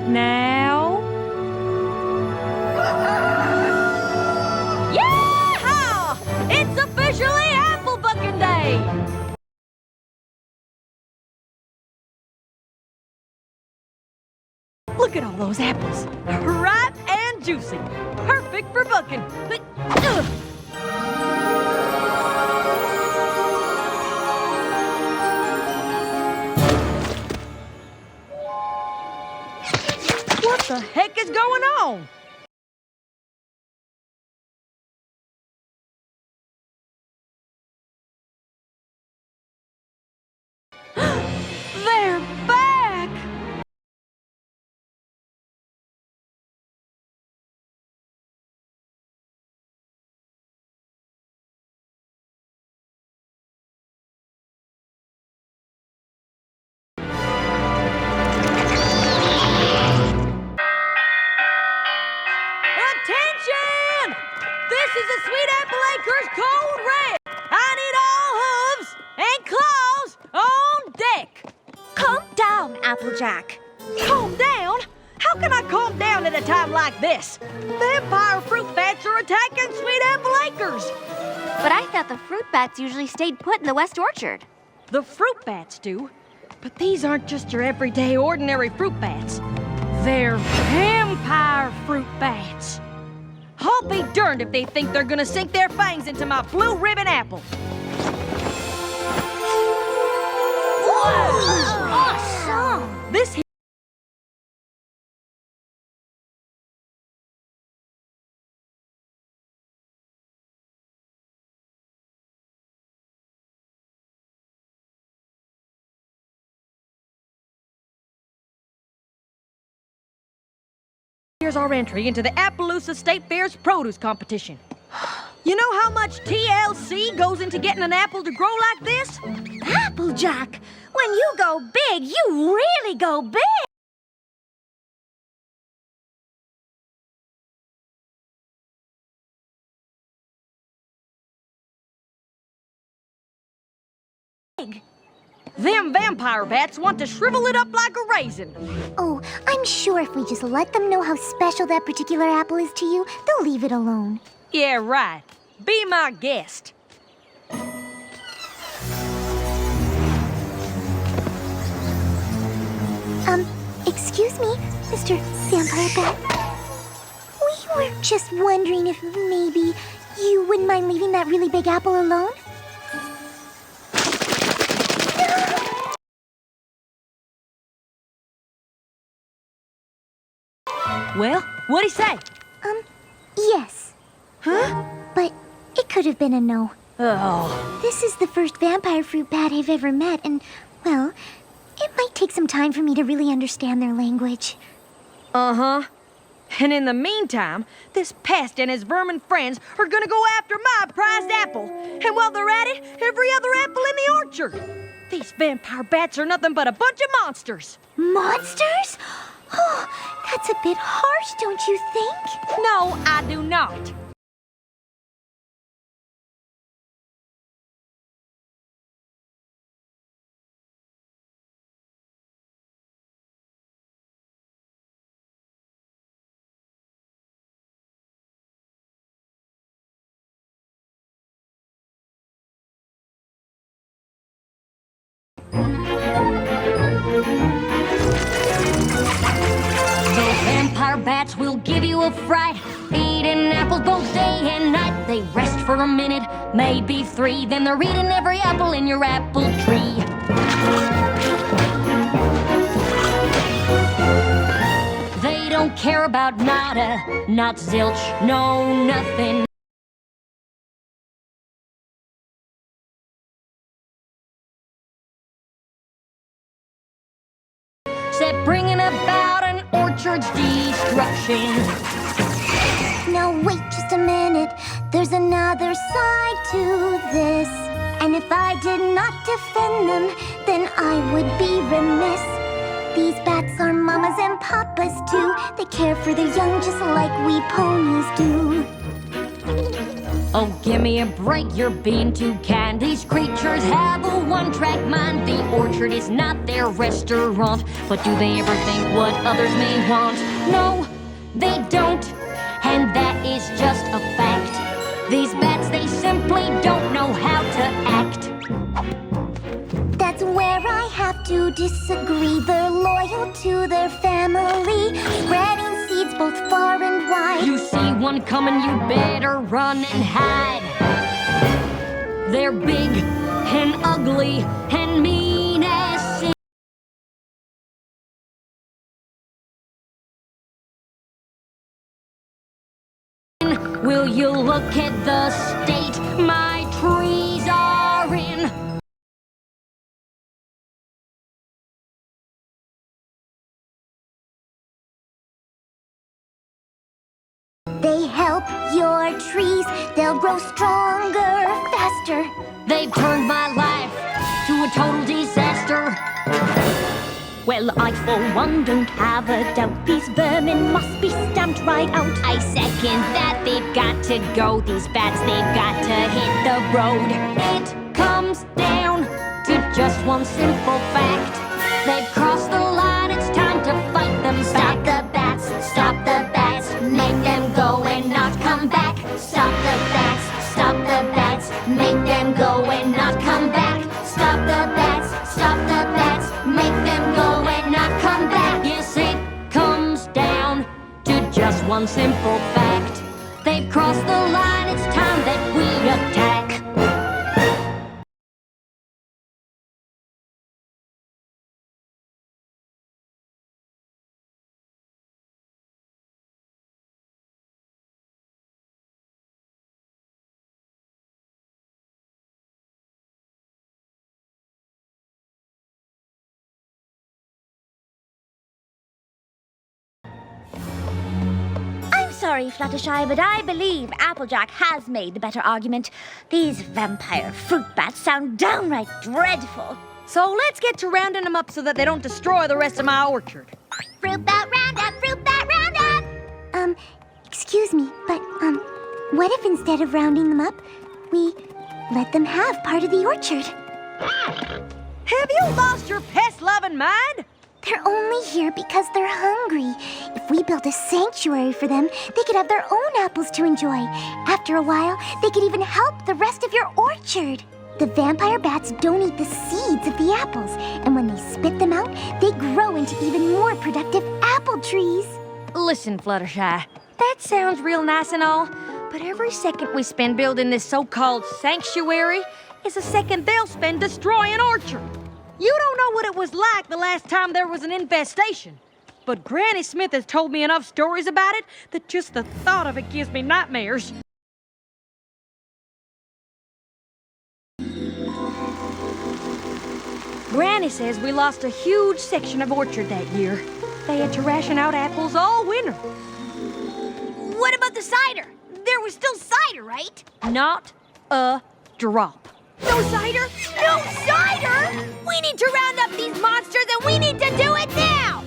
right now. Yeah! It's officially apple bucking day! Look at all those apples. Ripe and juicy. Perfect for bucking. What the heck is going on? They're back! Attention! This is a Sweet Apple Acres Code Red. I need all hooves and claws on deck. Calm down, Applejack. Calm down? How can I calm down at a time like this? Vampire fruit bats are attacking Sweet Apple Acres. But I thought the fruit bats usually stayed put in the West Orchard. The fruit bats do, but these aren't just your everyday ordinary fruit bats. They're vampire fruit bats. I'll be darned if they think they're gonna sink their fangs into my blue ribbon apple. Whoa! Awesome! This here's our entry into the Appaloosa State Fair's produce competition. You know how much TLC goes into getting an apple to grow like this? Applejack, when you go big, you really go big! Them vampire bats want to shrivel it up like a raisin. Oh, I'm sure if we just let them know how special that particular apple is to you, they'll leave it alone. Yeah, right. Be my guest. Excuse me, Mr. Vampire Bat. We were just wondering if maybe you wouldn't mind leaving that really big apple alone? Well, what'd he say? Yes. Huh? But it could have been a no. Oh. This is the first vampire fruit bat I've ever met, and, well, it might take some time for me to really understand their language. Uh-huh. And in the meantime, this pest and his vermin friends are gonna go after my prized apple. And while they're at it, every other apple in the orchard. These vampire bats are nothing but a bunch of monsters. Monsters? Oh, that's a bit harsh, don't you think? No, I do not. Those vampire bats will give you a fright, eating apples both day and night. They rest for a minute, maybe 3, then they're eating every apple in your apple tree. They don't care about nada, not zilch, no nothing. Except bringing about an orchard's destruction. Now wait just a minute, there's another side to this. And if I did not defend them, then I would be remiss. These bats are mamas and papas too. They care for their young just like we ponies do. Oh, give me a break, you're being too kind. These creatures have a one-track mind. The orchard is not their restaurant. But do they ever think what others may want? No, they don't. And that is just a fact. These bats, they simply don't know how to act. That's where I have to disagree. They're loyal to their family, spreading seeds both far and wide. You see one coming, you better run and hide. They're big and ugly and mean as sin. Will you look at the state my trees are in? They help your trees, they'll grow stronger, faster. They've turned my life to a total disaster. Well, I for one don't have a doubt. These vermin must be stamped right out. I second that, they've got to go. These bats, they've got to hit the road. It comes down to just one simple fact. They've crossed the line, it's time to fight them Stop back. the bats, stop the bats, make them go and not come back. Stop the bats, stop the bats, make them go and not come back. Stop the bats, stop the bats, make them go and not come back. Yes, it comes down to just one simple fact. They've crossed the line, it's time that we attack. I'm sorry, Fluttershy, but I believe Applejack has made the better argument. These vampire fruit bats sound downright dreadful. So let's get to rounding them up so that they don't destroy the rest of my orchard. Fruit bat roundup, fruit bat roundup! Excuse me, but, what if instead of rounding them up, we let them have part of the orchard? Have you lost your pest-loving mind? They're only here because they're hungry. If we built a sanctuary for them, they could have their own apples to enjoy. After a while, they could even help the rest of your orchard. The vampire bats don't eat the seeds of the apples, and when they spit them out, they grow into even more productive apple trees. Listen, Fluttershy, that sounds real nice and all, but every second we spend building this so-called sanctuary is a second they'll spend destroying orchard. You don't know what it was like the last time there was an infestation, but Granny Smith has told me enough stories about it that just the thought of it gives me nightmares. Granny says we lost a huge section of orchard that year. They had to ration out apples all winter. What about the cider? There was still cider, right? Not a drop. No cider? No cider? We need to round up these monsters and we need to do it now!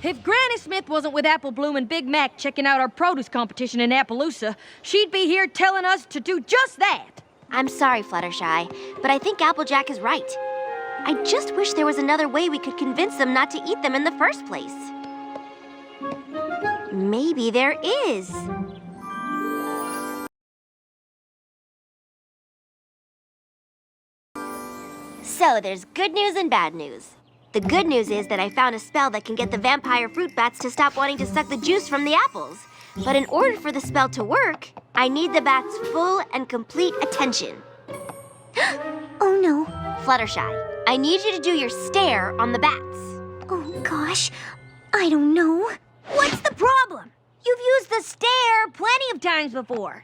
If Granny Smith wasn't with Apple Bloom and Big Mac checking out our produce competition in Appaloosa, she'd be here telling us to do just that. I'm sorry, Fluttershy, but I think Applejack is right. I just wish there was another way we could convince them not to eat them in the first place. Maybe there is. So there's good news and bad news. The good news is that I found a spell that can get the vampire fruit bats to stop wanting to suck the juice from the apples. But in order for the spell to work, I need the bats' full and complete attention. Oh no. Fluttershy, I need you to do your stare on the bats. Oh gosh, I don't know. What's the problem? You've used the stare plenty of times before.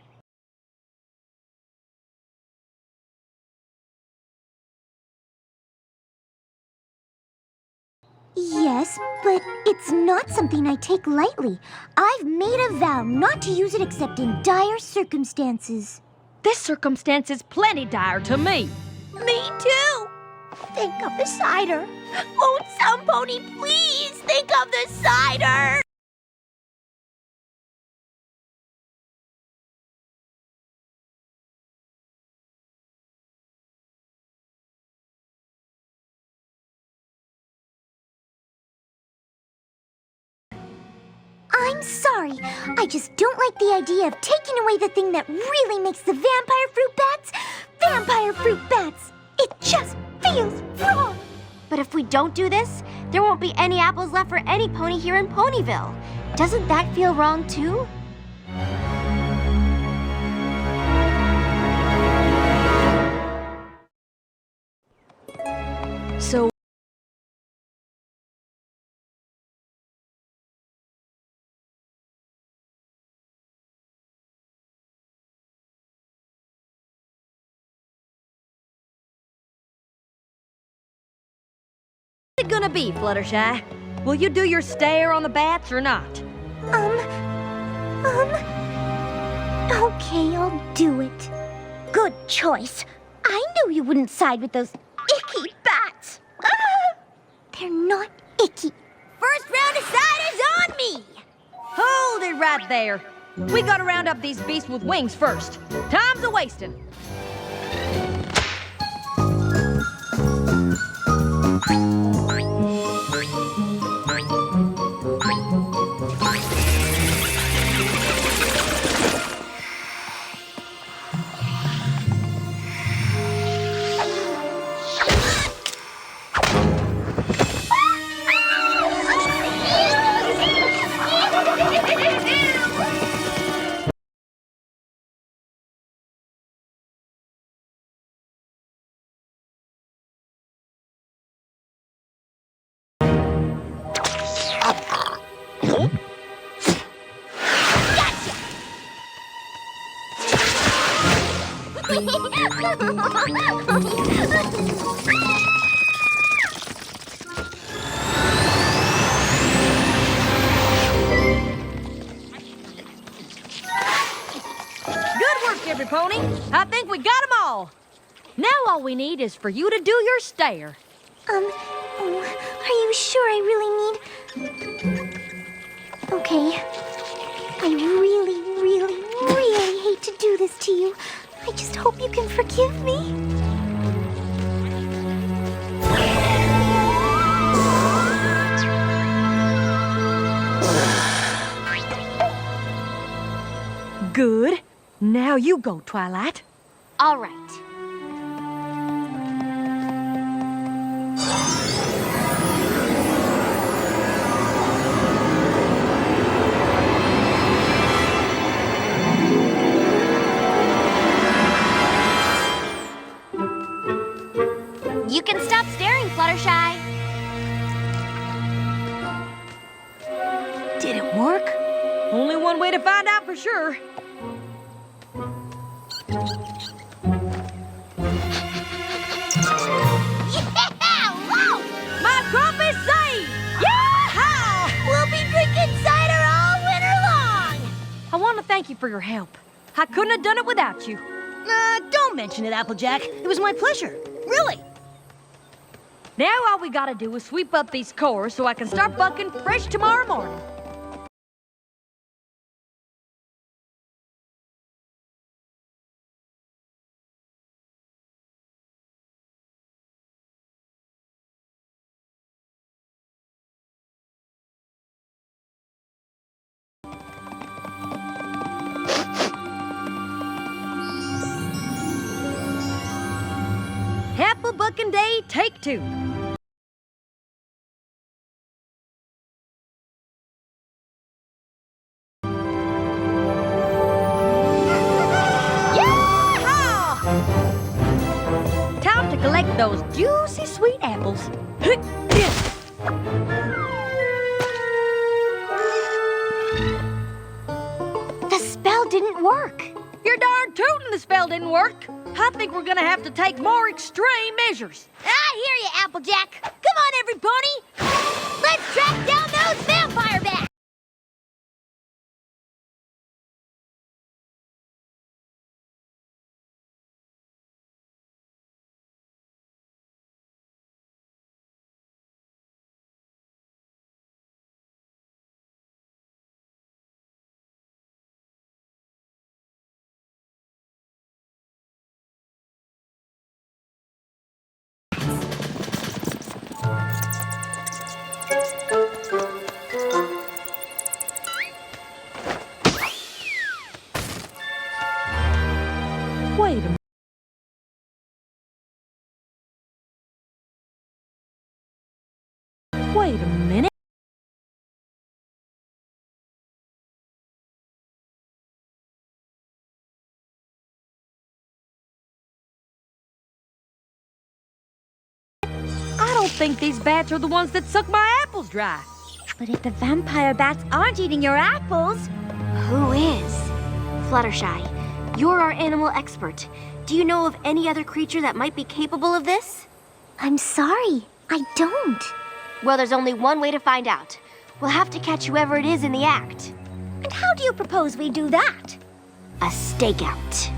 Yes, but it's not something I take lightly. I've made a vow not to use it except in dire circumstances. This circumstance is plenty dire to me. Me too. Think of the cider. Won't some pony please think of the cider? I'm sorry. I just don't like the idea of taking away the thing that really makes the vampire fruit bats vampire fruit bats. It just feels wrong. But if we don't do this, there won't be any apples left for any pony here in Ponyville. Doesn't that feel wrong too? So what's it gonna be, Fluttershy? Will you do your stare on the bats or not? Okay, I'll do it. Good choice. I knew you wouldn't side with those icky bats. They're not icky. First round aside is on me! Hold it right there. We gotta round up these beasts with wings first. Time's a-wasting. Every pony. I think we got them all. Now all we need is for you to do your stare. Are you sure I really need... Okay. I really hate to do this to you. I just hope you can forgive me. Good. Now you go, Twilight. All right. You can stop staring, Fluttershy. Did it work? Only one way to find out for sure. My crop is saved! Yeah! We'll be drinking cider all winter long! I want to thank you for your help. I couldn't have done it without you. Don't mention it, Applejack. It was my pleasure. Really. Now all we gotta do is sweep up these cores so I can start bucking fresh tomorrow morning. Apple bucking day, take 2. Time to collect those juicy sweet apples. The spell didn't work. You're darn tootin' the spell didn't work. I think we're gonna have to take more extreme measures. I hear you, Applejack. Come on, every pony. Let's track down those vampire bats. Wait a minute. I don't think these bats are the ones that suck my apples dry. But if the vampire bats aren't eating your apples, Who is? Fluttershy, you're our animal expert. Do you know of any other creature that might be capable of this? I'm sorry, I don't. Well, there's only one way to find out. We'll have to catch whoever it is in the act. and how do you propose we do that? A stakeout.